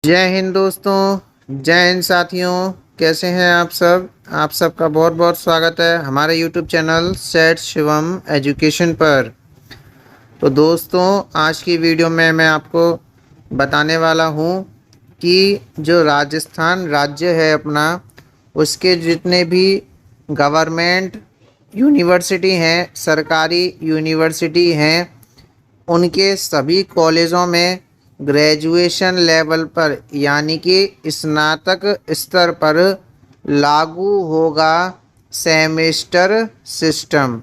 जय हिंद दोस्तों, जय हिंद साथियों। कैसे हैं आप सब? आप सबका बहुत बहुत स्वागत है हमारे YouTube चैनल सेठ शिवम एजुकेशन पर। तो दोस्तों, आज की वीडियो में मैं आपको बताने वाला हूँ कि जो राजस्थान राज्य है अपना, उसके जितने भी गवर्नमेंट यूनिवर्सिटी हैं, सरकारी यूनिवर्सिटी हैं, उनके सभी कॉलेजों में ग्रेजुएशन लेवल पर यानी कि स्नातक स्तर पर लागू होगा सेमेस्टर सिस्टम।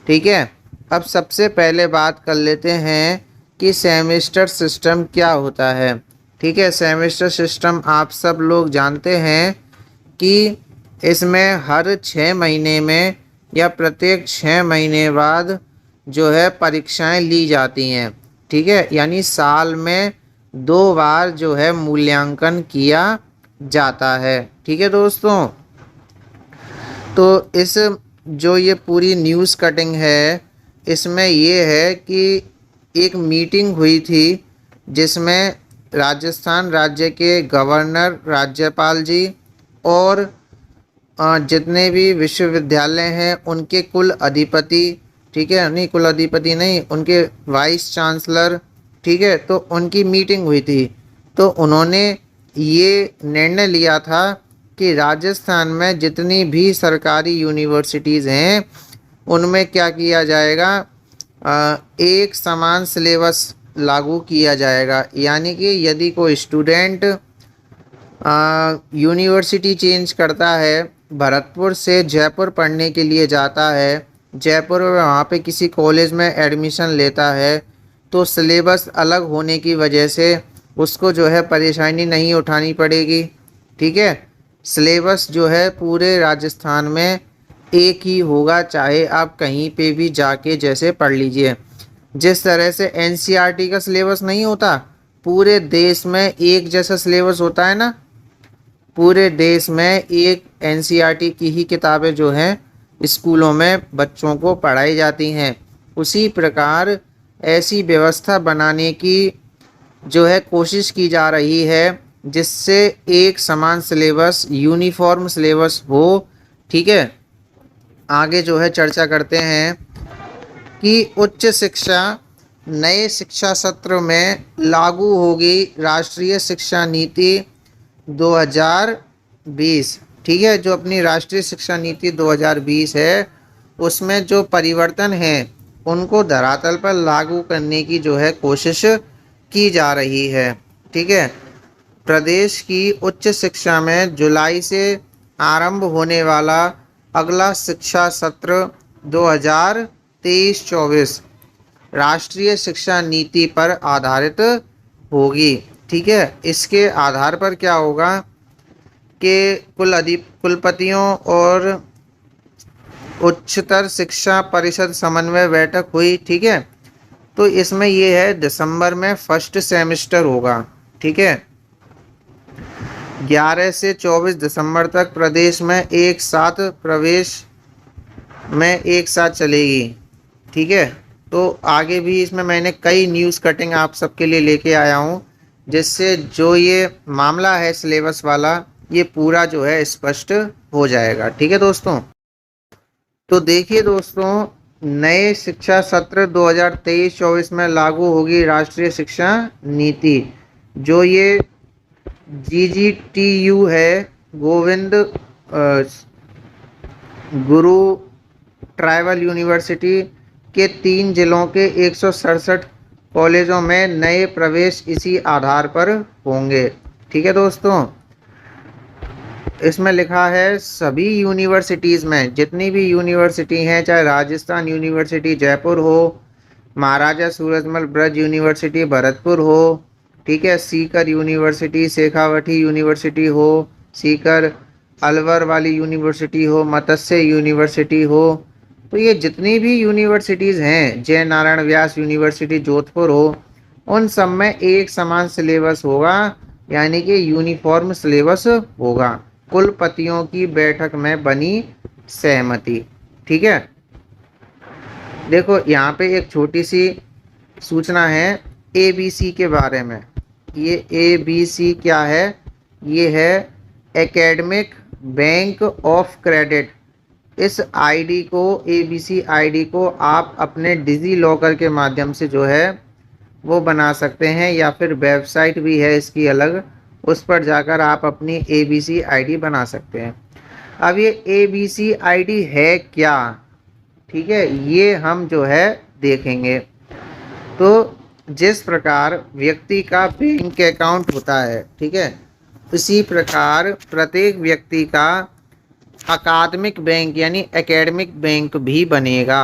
ठीक है। अब सबसे पहले बात कर लेते हैं कि सेमेस्टर सिस्टम क्या होता है। ठीक है, सेमेस्टर सिस्टम आप सब लोग जानते हैं कि इसमें हर 6 महीने में या प्रत्येक 6 महीने बाद जो है परीक्षाएं ली जाती हैं। ठीक है, यानी साल में 2 बार जो है मूल्यांकन किया जाता है। ठीक है दोस्तों, तो इस जो ये पूरी न्यूज़ कटिंग है, इसमें ये है कि एक मीटिंग हुई थी जिसमें राजस्थान राज्य के गवर्नर, राज्यपाल जी और जितने भी विश्वविद्यालय हैं उनके कुल अधिपति, ठीक है, नहीं कुल अधिपति नहीं, उनके वाइस चांसलर, ठीक है, तो उनकी मीटिंग हुई थी। तो उन्होंने ये निर्णय लिया था कि राजस्थान में जितनी भी सरकारी यूनिवर्सिटीज़ हैं उनमें क्या किया जाएगा, एक समान सिलेबस लागू किया जाएगा। यानी कि यदि कोई स्टूडेंट यूनिवर्सिटी चेंज करता है, भरतपुर से जयपुर पढ़ने के लिए जाता है, जयपुर में वहाँ पे किसी कॉलेज में एडमिशन लेता है, तो सिलेबस अलग होने की वजह से उसको जो है परेशानी नहीं उठानी पड़ेगी। ठीक है, सिलेबस जो है पूरे राजस्थान में एक ही होगा, चाहे आप कहीं पे भी जाके जैसे पढ़ लीजिए। जिस तरह से एनसीईआरटी का सिलेबस नहीं होता, पूरे देश में एक जैसा सिलेबस होता है ना, पूरे देश में एक एनसीईआरटी की ही किताबें जो हैं स्कूलों में बच्चों को पढ़ाई जाती हैं। उसी प्रकार ऐसी व्यवस्था बनाने की जो है कोशिश की जा रही है जिससे एक समान सिलेबस, यूनिफॉर्म सिलेबस हो। ठीक है, आगे जो है चर्चा करते हैं कि उच्च शिक्षा नए शिक्षा सत्र में लागू होगी राष्ट्रीय शिक्षा नीति 2020। ठीक है, जो अपनी राष्ट्रीय शिक्षा नीति 2020 है उसमें जो परिवर्तन है उनको धरातल पर लागू करने की जो है कोशिश की जा रही है। ठीक है, प्रदेश की उच्च शिक्षा में जुलाई से आरंभ होने वाला अगला शिक्षा सत्र 2023-24 राष्ट्रीय शिक्षा नीति पर आधारित होगी। ठीक है, इसके आधार पर क्या होगा कि कुलपतियों और उच्चतर शिक्षा परिषद समन्वय बैठक हुई। ठीक है, तो इसमें ये है दिसंबर में फर्स्ट सेमेस्टर होगा। ठीक है, 11 से 24 दिसंबर तक प्रदेश में एक साथ प्रवेश में एक साथ चलेगी। ठीक है, तो आगे भी इसमें मैंने कई न्यूज़ कटिंग आप सबके लिए लेके आया हूँ जिससे जो ये मामला है सिलेबस वाला, ये पूरा जो है स्पष्ट हो जाएगा। ठीक है दोस्तों, तो देखिए दोस्तों, नए शिक्षा सत्र 2023-24 में लागू होगी राष्ट्रीय शिक्षा नीति। जो ये GGTU है, गोविंद गुरु ट्राइबल यूनिवर्सिटी के 3 जिलों के 167 कॉलेजों में नए प्रवेश इसी आधार पर होंगे। ठीक है दोस्तों, इसमें लिखा है सभी यूनिवर्सिटीज़ में, जितनी भी यूनिवर्सिटी हैं, चाहे राजस्थान यूनिवर्सिटी जयपुर हो, महाराजा सूरजमल ब्रज यूनिवर्सिटी भरतपुर हो, ठीक है, सीकर यूनिवर्सिटी, शेखावटी यूनिवर्सिटी हो, सीकर अलवर वाली यूनिवर्सिटी हो, मत्स्य यूनिवर्सिटी हो, तो ये जितनी भी यूनिवर्सिटीज़ हैं, जय नारायण व्यास यूनिवर्सिटी जोधपुर हो, उन सब में एक समान सिलेबस होगा, यानी कि यूनिफॉर्म सिलेबस होगा। कुलपतियों की बैठक में बनी सहमति। ठीक है, देखो यहाँ पे एक छोटी सी सूचना है ABC के बारे में। ये ABC क्या है? ये है एकेडमिक बैंक ऑफ क्रेडिट। इस आईडी को, ABC आईडी को आप अपने डिजी लॉकर के माध्यम से जो है वो बना सकते हैं, या फिर वेबसाइट भी है इसकी अलग, उस पर जाकर आप अपनी ABC आईडी बना सकते हैं। अब ये ABC आईडी है क्या, ठीक है, ये हम जो है देखेंगे। तो जिस प्रकार व्यक्ति का बैंक अकाउंट होता है, ठीक है, इसी प्रकार प्रत्येक व्यक्ति का अकादमिक बैंक यानी एकेडमिक बैंक भी बनेगा,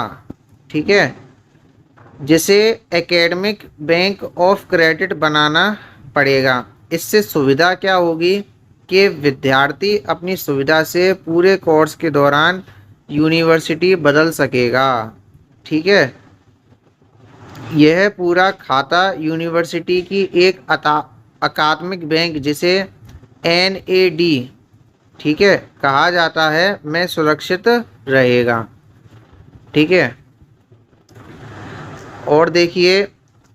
ठीक है, जिसे एकेडमिक बैंक ऑफ क्रेडिट बनाना पड़ेगा। इससे सुविधा क्या होगी कि विद्यार्थी अपनी सुविधा से पूरे कोर्स के दौरान यूनिवर्सिटी बदल सकेगा, ठीक है। यह पूरा खाता यूनिवर्सिटी की एक अकादमिक बैंक जिसे NAD, ठीक है, कहा जाता है, में सुरक्षित रहेगा, ठीक है। और देखिए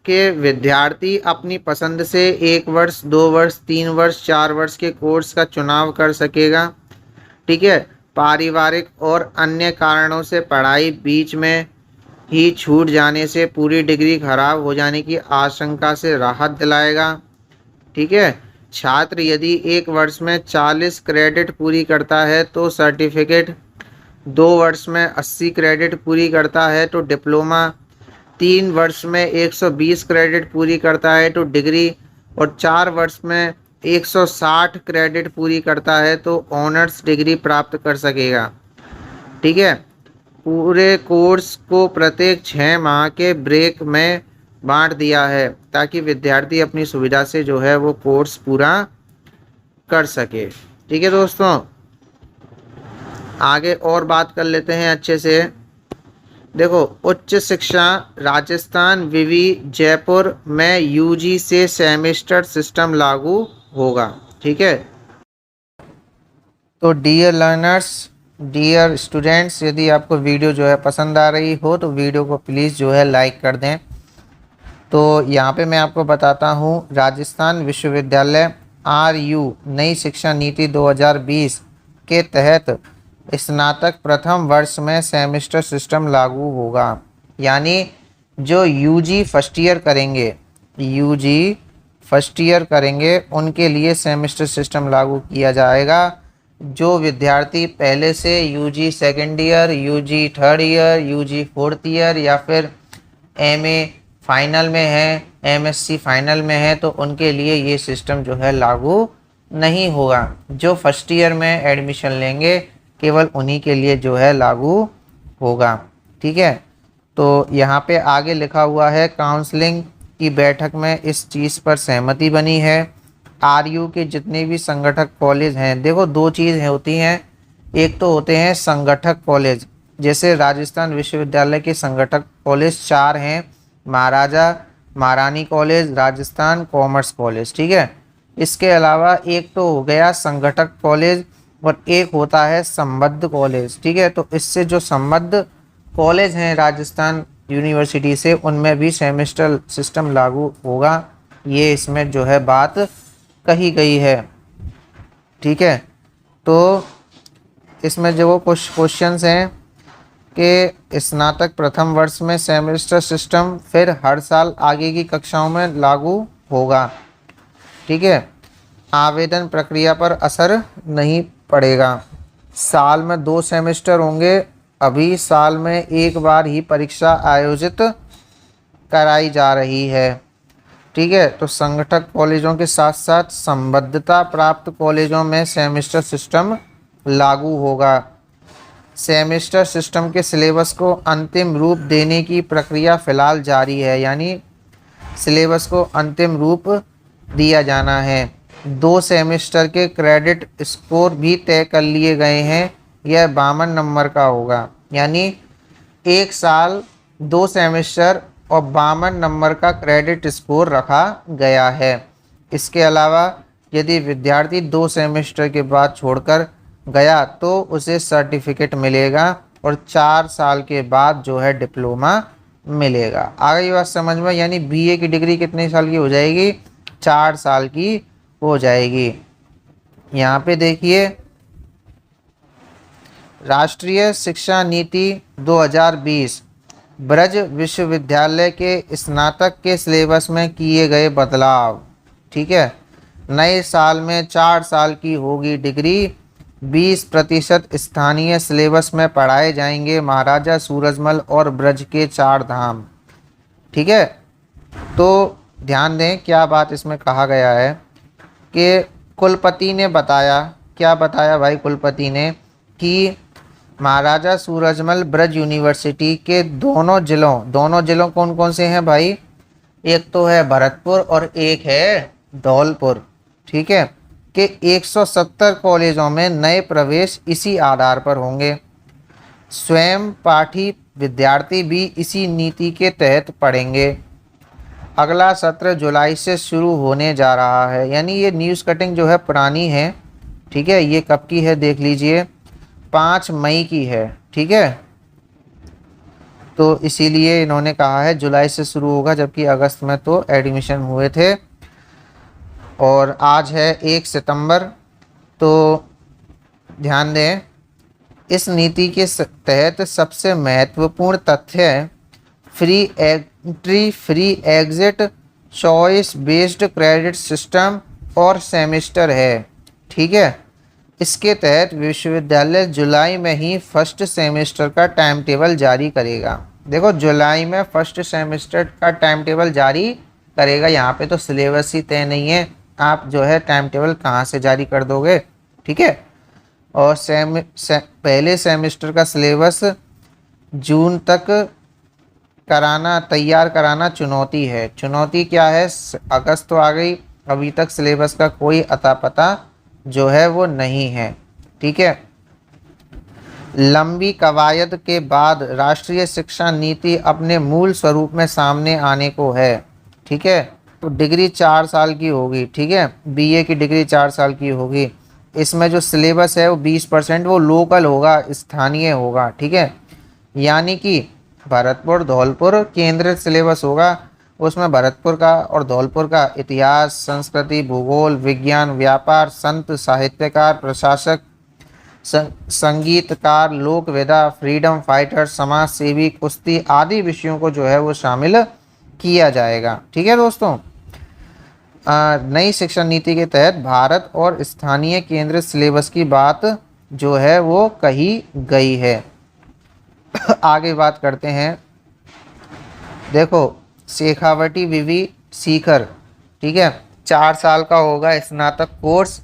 कि विद्यार्थी अपनी पसंद से 1 वर्ष, 2 वर्ष, 3 वर्ष, 4 वर्ष के कोर्स का चुनाव कर सकेगा, ठीक है। पारिवारिक और अन्य कारणों से पढ़ाई बीच में ही छूट जाने से पूरी डिग्री खराब हो जाने की आशंका से राहत दिलाएगा, ठीक है। छात्र यदि 1 वर्ष में 40 क्रेडिट पूरी करता है तो सर्टिफिकेट, 2 वर्ष में 80 क्रेडिट पूरी करता है तो डिप्लोमा, 3 वर्ष में 120 क्रेडिट पूरी करता है तो डिग्री, और 4 वर्ष में 160 क्रेडिट पूरी करता है तो ऑनर्स डिग्री प्राप्त कर सकेगा, ठीक है। पूरे कोर्स को प्रत्येक 6 माह के ब्रेक में बांट दिया है ताकि विद्यार्थी अपनी सुविधा से जो है वो कोर्स पूरा कर सके, ठीक है दोस्तों। आगे और बात कर लेते हैं अच्छे से। देखो, उच्च शिक्षा राजस्थान विवि जयपुर में UG से सेमेस्टर सिस्टम लागू होगा, ठीक है। तो डियर लर्नर्स, डियर स्टूडेंट्स, यदि आपको वीडियो जो है पसंद आ रही हो तो वीडियो को प्लीज़ जो है लाइक कर दें। तो यहाँ पे मैं आपको बताता हूँ, राजस्थान विश्वविद्यालय RU नई शिक्षा नीति 2020 के तहत स्नातक प्रथम वर्ष में सेमेस्टर सिस्टम लागू होगा। यानी जो UG फर्स्ट ईयर करेंगे, UG फर्स्ट ईयर करेंगे, उनके लिए सेमेस्टर सिस्टम लागू किया जाएगा। जो विद्यार्थी पहले से UG second year, UG third year, UG fourth year या फिर MA फाइनल में है, MSc फाइनल में है, तो उनके लिए ये सिस्टम जो है लागू नहीं होगा। जो फर्स्ट ईयर में एडमिशन लेंगे केवल उन्हीं के लिए जो है लागू होगा, ठीक है। तो यहाँ पे आगे लिखा हुआ है, काउंसलिंग की बैठक में इस चीज़ पर सहमति बनी है। RU के जितने भी संगठक कॉलेज हैं, देखो 2 चीज़ होती हैं, एक तो होते हैं संगठक कॉलेज, जैसे राजस्थान विश्वविद्यालय के संगठक कॉलेज 4 हैं, महाराजा महारानी कॉलेज, राजस्थान कॉमर्स कॉलेज, ठीक है। इसके अलावा एक तो हो गया संगठक कॉलेज और एक होता है संबद्ध कॉलेज, ठीक है। तो इससे जो संबद्ध कॉलेज हैं राजस्थान यूनिवर्सिटी से, उनमें भी सेमेस्टर सिस्टम लागू होगा, ये इसमें जो है बात कही गई है, ठीक है। तो इसमें जो वो कुछ क्वेश्चंस हैं कि स्नातक प्रथम वर्ष में सेमेस्टर सिस्टम फिर हर साल आगे की कक्षाओं में लागू होगा, ठीक है। आवेदन प्रक्रिया पर असर नहीं पड़ेगा। साल में 2 सेमेस्टर होंगे, अभी साल में 1 बार ही परीक्षा आयोजित कराई जा रही है, ठीक है। तो संगठक कॉलेजों के साथ साथ संबद्धता प्राप्त कॉलेजों में सेमेस्टर सिस्टम लागू होगा। सेमेस्टर सिस्टम के सिलेबस को अंतिम रूप देने की प्रक्रिया फ़िलहाल जारी है, यानी सिलेबस को अंतिम रूप दिया जाना है। 2 सेमेस्टर के क्रेडिट स्कोर भी तय कर लिए गए हैं, यह 52 नंबर का होगा, यानी 1 साल 2 सेमेस्टर और 52 नंबर का क्रेडिट स्कोर रखा गया है। इसके अलावा यदि विद्यार्थी 2 सेमेस्टर के बाद छोड़कर गया तो उसे सर्टिफिकेट मिलेगा और 4 साल के बाद जो है डिप्लोमा मिलेगा। आगे बात समझ में, यानी BA की डिग्री कितने साल की हो जाएगी? 4 साल की हो जाएगी। यहाँ पे देखिए, राष्ट्रीय शिक्षा नीति 2020 ब्रज विश्वविद्यालय के स्नातक के सिलेबस में किए गए बदलाव। ठीक है, नए साल में 4 साल की होगी डिग्री, 20% स्थानीय सिलेबस में पढ़ाए जाएंगे महाराजा सूरजमल और ब्रज के 4 धाम। ठीक है, तो ध्यान दें क्या बात इसमें कहा गया है कि कुलपति ने बताया, क्या बताया भाई कुलपति ने, कि महाराजा सूरजमल ब्रज यूनिवर्सिटी के दोनों जिलों कौन कौन से हैं भाई, एक तो है भरतपुर और एक है धौलपुर। ठीक है, कि 170 कॉलेजों में नए प्रवेश इसी आधार पर होंगे। स्वयं पाठी विद्यार्थी भी इसी नीति के तहत पढ़ेंगे। अगला सत्र जुलाई से शुरू होने जा रहा है। यानी ये न्यूज़ कटिंग जो है पुरानी है। ठीक है, ये कब की है देख लीजिए, 5 मई की है। ठीक है, तो इसीलिए इन्होंने कहा है जुलाई से शुरू होगा, जबकि अगस्त में तो एडमिशन हुए थे और आज है 1 सितंबर। तो ध्यान दें, इस नीति के तहत सबसे महत्वपूर्ण तथ्य है free entry, free exit, choice based credit system और सेमेस्टर है। ठीक है, इसके तहत विश्वविद्यालय जुलाई में ही फर्स्ट सेमेस्टर का टाइम टेबल जारी करेगा। देखो, जुलाई में फर्स्ट सेमेस्टर का टाइम टेबल जारी करेगा। यहाँ पे तो सिलेबस ही तय नहीं है, आप जो है टाइम टेबल कहाँ से जारी कर दोगे। ठीक है, और पहले सेमेस्टर का सिलेबस जून तक तैयार कराना चुनौती है। चुनौती क्या है, अगस्त तो आ गई, अभी तक सिलेबस का कोई अता पता जो है वो नहीं है। ठीक है, लंबी कवायद के बाद राष्ट्रीय शिक्षा नीति अपने मूल स्वरूप में सामने आने को है। ठीक है, तो डिग्री 4 साल की होगी। ठीक है, बीए की डिग्री 4 साल की होगी। इसमें जो सिलेबस है वो 20% वो लोकल होगा, स्थानीय होगा। ठीक है, यानी कि भरतपुर धौलपुर केंद्रित सिलेबस होगा। उसमें भरतपुर का और धौलपुर का इतिहास, संस्कृति, भूगोल, विज्ञान, व्यापार, संत, साहित्यकार, प्रशासक, संगीतकार, लोक वेदा, फ्रीडम फाइटर, समाज सेवी, कुश्ती आदि विषयों को जो है वो शामिल किया जाएगा। ठीक है दोस्तों, नई शिक्षा नीति के तहत भारत और स्थानीय केंद्रित सिलेबस की बात जो है वो कही गई है। आगे बात करते हैं। देखो, शेखावटी विवि सीकर, ठीक है, 4 साल का होगा स्नातक कोर्स,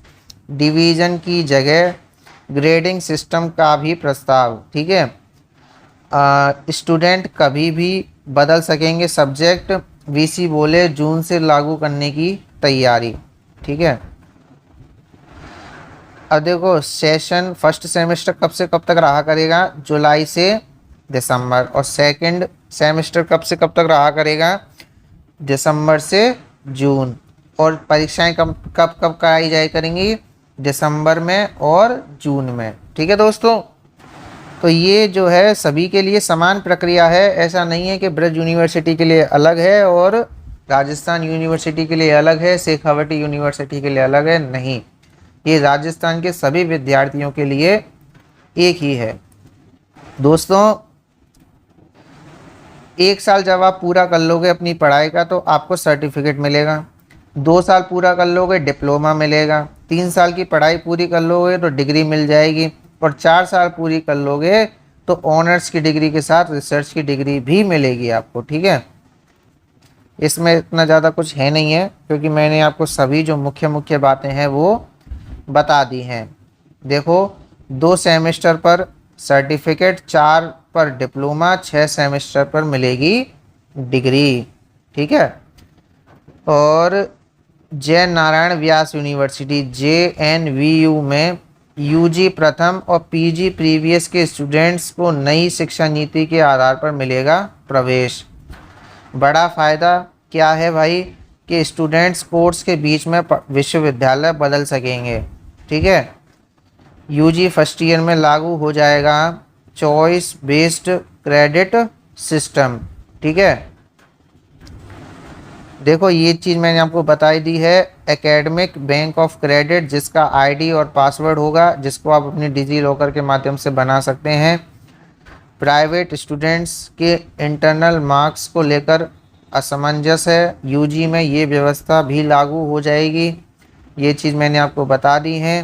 डिवीज़न की जगह ग्रेडिंग सिस्टम का भी प्रस्ताव। ठीक है, स्टूडेंट कभी भी बदल सकेंगे सब्जेक्ट, वीसी बोले जून से लागू करने की तैयारी। ठीक है, अब देखो सेशन फर्स्ट सेमेस्टर कब से कब तक रहा करेगा, जुलाई से दिसंबर, और सेकंड सेमेस्टर कब से कब तक रहा करेगा, दिसंबर से जून, और परीक्षाएं कब कब कब कराई जाए करेंगी, दिसंबर में और जून में। ठीक है दोस्तों, तो ये जो है सभी के लिए समान प्रक्रिया है। ऐसा नहीं है कि ब्रज यूनिवर्सिटी के लिए अलग है और राजस्थान यूनिवर्सिटी के लिए अलग है, शेखावटी यूनिवर्सिटी के लिए अलग है। नहीं, ये राजस्थान के सभी विद्यार्थियों के लिए एक ही है। दोस्तों, 1 साल जब आप पूरा कर लोगे अपनी पढ़ाई का तो आपको सर्टिफिकेट मिलेगा, 2 साल पूरा कर लोगे डिप्लोमा मिलेगा, 3 साल की पढ़ाई पूरी कर लोगे तो डिग्री मिल जाएगी, और 4 साल पूरी कर लोगे तो ऑनर्स की डिग्री के साथ रिसर्च की डिग्री भी मिलेगी आपको। ठीक है, इसमें इतना ज़्यादा कुछ है नहीं है, क्योंकि मैंने आपको सभी जो मुख्य मुख्य बातें हैं वो बता दी हैं। देखो, 2 सेमेस्टर पर सर्टिफिकेट, 4 पर डिप्लोमा, 6 सेमेस्टर पर मिलेगी डिग्री। ठीक है, और जय नारायण व्यास यूनिवर्सिटी JNVU में यूजी प्रथम और पीजी प्रीवियस के स्टूडेंट्स को नई शिक्षा नीति के आधार पर मिलेगा प्रवेश। बड़ा फ़ायदा क्या है भाई, कि स्टूडेंट्स कोर्स के बीच में विश्वविद्यालय बदल सकेंगे। ठीक है, यूजी फर्स्ट ईयर में लागू हो जाएगा चॉइस बेस्ड क्रेडिट सिस्टम। ठीक है, देखो ये चीज़ मैंने आपको बताई दी है। एकेडमिक बैंक ऑफ क्रेडिट, जिसका आईडी और पासवर्ड होगा, जिसको आप अपने डिजी लॉकर के माध्यम से बना सकते हैं। प्राइवेट स्टूडेंट्स के इंटरनल मार्क्स को लेकर असमंजस है, यूजी में ये व्यवस्था भी लागू हो जाएगी। ये चीज़ मैंने आपको बता दी है।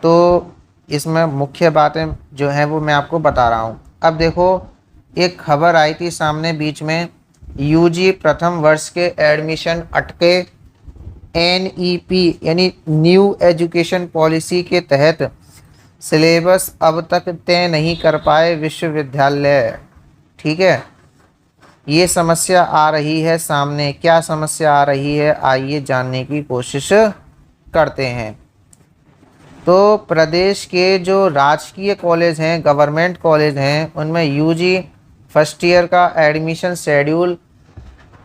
तो इसमें मुख्य बातें जो हैं वो मैं आपको बता रहा हूँ। अब देखो, एक खबर आई थी सामने बीच में, यूजी प्रथम वर्ष के एडमिशन अटके। एनईपी यानी न्यू एजुकेशन पॉलिसी के तहत सिलेबस अब तक तय नहीं कर पाए विश्वविद्यालय। ठीक है, ये समस्या आ रही है सामने। क्या समस्या आ रही है, आइए जानने की कोशिश करते हैं। तो प्रदेश के जो राजकीय कॉलेज हैं, गवर्नमेंट कॉलेज हैं, उनमें यूजी फर्स्ट ईयर का admission schedule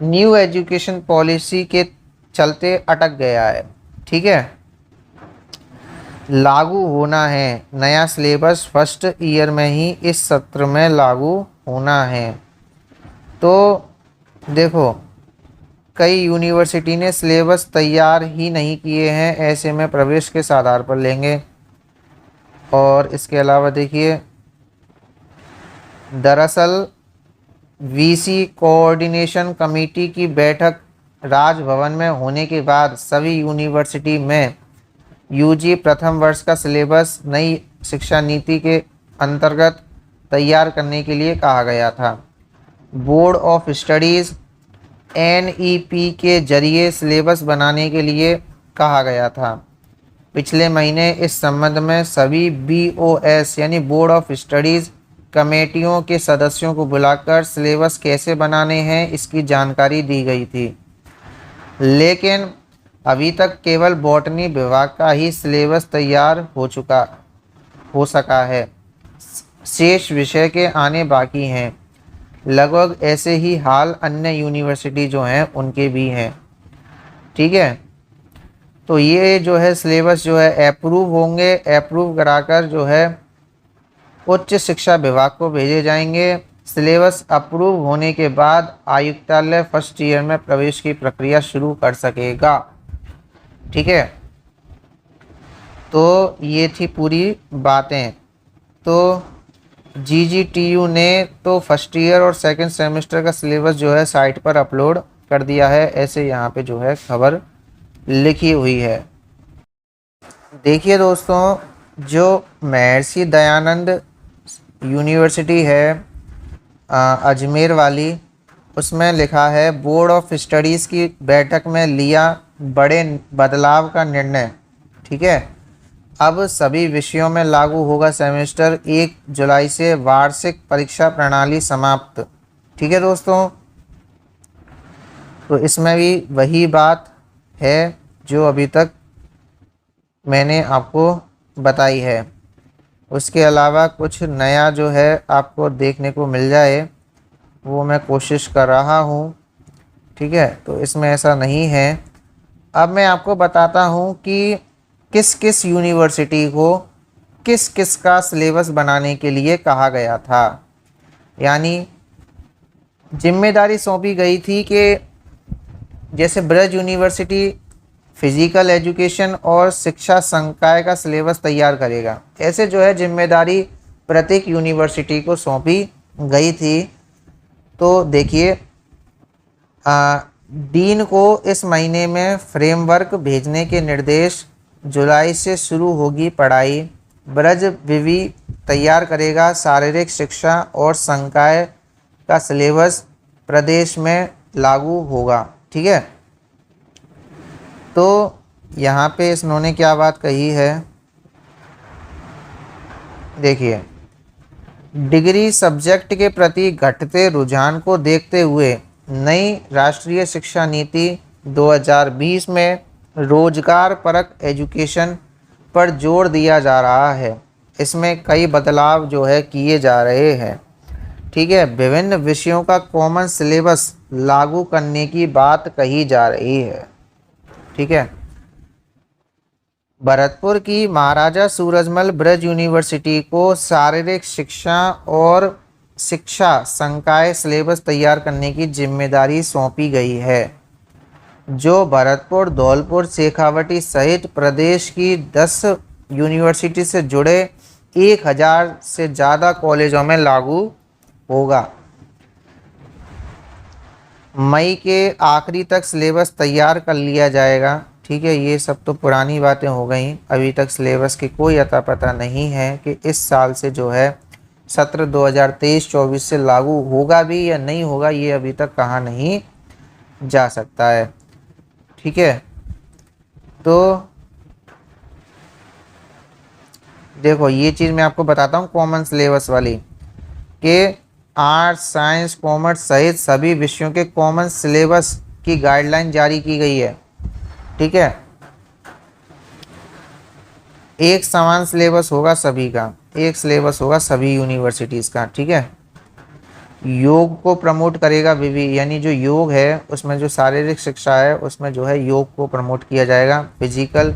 new education policy के चलते अटक गया है। ठीक है, लागू होना है नया सिलेबस फर्स्ट ईयर में ही इस सत्र में लागू होना है। तो देखो, कई यूनिवर्सिटी ने सिलेबस तैयार ही नहीं किए हैं, ऐसे में प्रवेश किस आधार पर लेंगे। और इसके अलावा देखिए, दरअसल वीसी कोऑर्डिनेशन कमेटी की बैठक राजभवन में होने के बाद सभी यूनिवर्सिटी में यूजी प्रथम वर्ष का सिलेबस नई शिक्षा नीति के अंतर्गत तैयार करने के लिए कहा गया था। बोर्ड ऑफ स्टडीज़ एनईपी के जरिए सिलेबस बनाने के लिए कहा गया था। पिछले महीने इस संबंध में सभी बीओएस यानी बोर्ड ऑफ स्टडीज़ कमेटियों के सदस्यों को बुलाकर सिलेबस कैसे बनाने हैं इसकी जानकारी दी गई थी, लेकिन अभी तक केवल बॉटनी विभाग का ही सिलेबस तैयार हो सका है। शेष विषय के आने बाकी हैं। लगभग ऐसे ही हाल अन्य यूनिवर्सिटी जो हैं उनके भी हैं। ठीक है, तो ये जो है सिलेबस जो है अप्रूव होंगे, अप्रूव कराकर जो है उच्च शिक्षा विभाग को भेजे जाएंगे। सिलेबस अप्रूव होने के बाद आयुक्तालय फर्स्ट ईयर में प्रवेश की प्रक्रिया शुरू कर सकेगा। ठीक है, तो ये थी पूरी बातें। तो जीजीटीयू ने तो फर्स्ट ईयर और सेकंड सेमेस्टर का सिलेबस जो है साइट पर अपलोड कर दिया है, ऐसे यहाँ पे जो है खबर लिखी हुई है। देखिए दोस्तों, जो महर्षि दयानंद यूनिवर्सिटी है अजमेर वाली, उसमें लिखा है बोर्ड ऑफ स्टडीज़ की बैठक में लिया बड़े बदलाव का निर्णय। ठीक है, अब सभी विषयों में लागू होगा सेमेस्टर 1 जुलाई से वार्षिक परीक्षा प्रणाली समाप्त। ठीक है दोस्तों, तो इसमें भी वही बात है जो अभी तक मैंने आपको बताई है। उसके अलावा कुछ नया जो है आपको देखने को मिल जाए वो मैं कोशिश कर रहा हूँ। ठीक है, तो इसमें ऐसा नहीं है। अब मैं आपको बताता हूँ कि किस किस यूनिवर्सिटी को किस किस का सिलेबस बनाने के लिए कहा गया था, यानी जिम्मेदारी सौंपी गई थी कि जैसे ब्रज यूनिवर्सिटी फिजिकल एजुकेशन और शिक्षा संकाय का सिलेबस तैयार करेगा, ऐसे जो है जिम्मेदारी प्रत्येक यूनिवर्सिटी को सौंपी गई थी। तो देखिए, डीन को इस महीने में फ्रेमवर्क भेजने के निर्देश, जुलाई से शुरू होगी पढ़ाई। ब्रज विवि तैयार करेगा शारीरिक शिक्षा और संकाय का सिलेबस प्रदेश में लागू होगा। ठीक है, तो यहाँ पे इन्होंने क्या बात कही है, देखिए, डिग्री सब्जेक्ट के प्रति घटते रुझान को देखते हुए नई राष्ट्रीय शिक्षा नीति 2020 में रोजगार परक एजुकेशन पर जोर दिया जा रहा है। इसमें कई बदलाव जो है किए जा रहे हैं। ठीक है, विभिन्न विषयों का कॉमन सिलेबस लागू करने की बात कही जा रही है। ठीक है, भरतपुर की महाराजा सूरजमल ब्रज यूनिवर्सिटी को शारीरिक शिक्षा और शिक्षा संकाय सिलेबस तैयार करने की जिम्मेदारी सौंपी गई है। जो भरतपुर, धौलपुर, शेखावटी सहित प्रदेश की 10 यूनिवर्सिटी से जुड़े 1000 से ज़्यादा कॉलेजों में लागू होगा। मई के आखिरी तक सिलेबस तैयार कर लिया जाएगा। ठीक है, ये सब तो पुरानी बातें हो गई। अभी तक सिलेबस की कोई अता पता नहीं है कि इस साल से जो है सत्र 2023-24 से लागू होगा भी या नहीं होगा, ये अभी तक कहा नहीं जा सकता है। ठीक है, तो देखो ये चीज़ मैं आपको बताता हूँ कॉमन सिलेबस वाली, कि आर्ट्स, साइंस, कॉमर्स सहित सभी विषयों के कॉमन सिलेबस की गाइडलाइन जारी की गई है। ठीक है, एक समान सिलेबस होगा सभी का, एक सिलेबस होगा सभी यूनिवर्सिटीज़ का। ठीक है, योग को प्रमोट करेगा विवि, यानी जो योग है उसमें जो शारीरिक शिक्षा है उसमें जो है योग को प्रमोट किया जाएगा। फिजिकल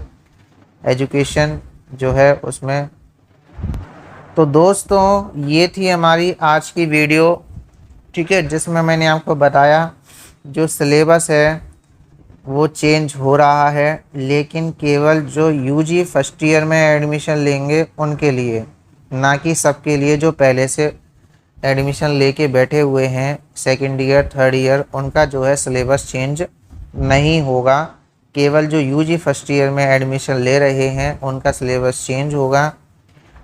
एजुकेशन जो है उसमें। तो दोस्तों ये थी हमारी आज की वीडियो। ठीक है, जिसमें मैंने आपको बताया जो सिलेबस है वो चेंज हो रहा है, लेकिन केवल जो यूजी फर्स्ट ईयर में एडमिशन लेंगे उनके लिए, ना कि सबके लिए जो पहले से एडमिशन लेके बैठे हुए हैं सेकंड ईयर, थर्ड ईयर, उनका जो है सिलेबस चेंज नहीं होगा। केवल जो यूजी फर्स्ट ईयर में एडमिशन ले रहे हैं उनका सिलेबस चेंज होगा।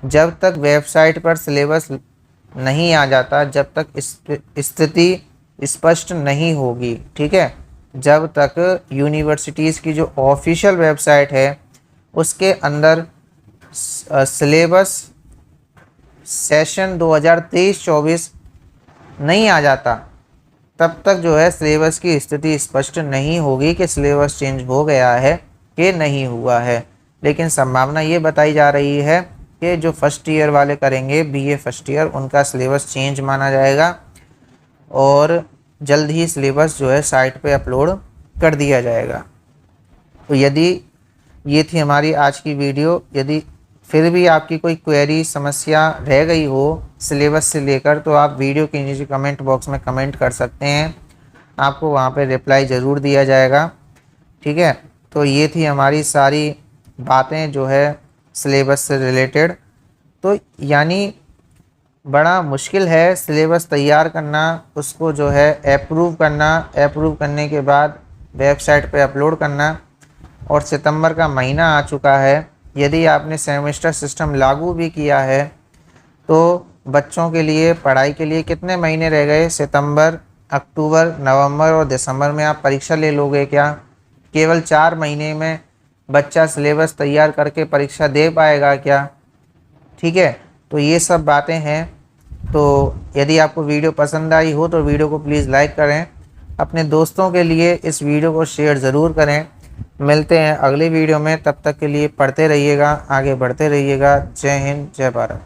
जब तक वेबसाइट पर सिलेबस नहीं आ जाता, जब तक स्थिति स्पष्ट नहीं होगी, ठीक है, जब तक यूनिवर्सिटीज़ की जो ऑफिशियल वेबसाइट है उसके अंदर सिलेबस सेशन 2023-24 नहीं आ जाता, तब तक जो है सिलेबस की स्थिति स्पष्ट नहीं होगी कि सिलेबस चेंज हो गया है कि नहीं हुआ है। लेकिन संभावना ये बताई जा रही है कि जो फर्स्ट ईयर वाले करेंगे बीए फर्स्ट ईयर, उनका सिलेबस चेंज माना जाएगा और जल्द ही सिलेबस जो है साइट पे अपलोड कर दिया जाएगा। तो यदि ये थी हमारी आज की वीडियो, यदि फिर भी आपकी कोई क्वेरी समस्या रह गई हो सिलेबस से लेकर, तो आप वीडियो के नीचे कमेंट बॉक्स में कमेंट कर सकते हैं, आपको वहाँ पे रिप्लाई ज़रूर दिया जाएगा। ठीक है, तो ये थी हमारी सारी बातें जो है सिलेबस से रिलेटेड। तो यानी बड़ा मुश्किल है सिलेबस तैयार करना, उसको जो है अप्रूव करना, अप्रूव करने के बाद वेबसाइट पे अपलोड करना। और सितंबर का महीना आ चुका है, यदि आपने सेमेस्टर सिस्टम लागू भी किया है तो बच्चों के लिए पढ़ाई के लिए कितने महीने रह गए? सितंबर, अक्टूबर, नवंबर और दिसंबर में आप परीक्षा ले लोगे क्या? केवल 4 महीने में बच्चा सिलेबस तैयार करके परीक्षा दे पाएगा क्या? ठीक है, तो ये सब बातें हैं। तो यदि आपको वीडियो पसंद आई हो तो वीडियो को प्लीज़ लाइक करें, अपने दोस्तों के लिए इस वीडियो को शेयर ज़रूर करें। मिलते हैं अगली वीडियो में, तब तक के लिए पढ़ते रहिएगा, आगे बढ़ते रहिएगा। जय हिंद, जय भारत।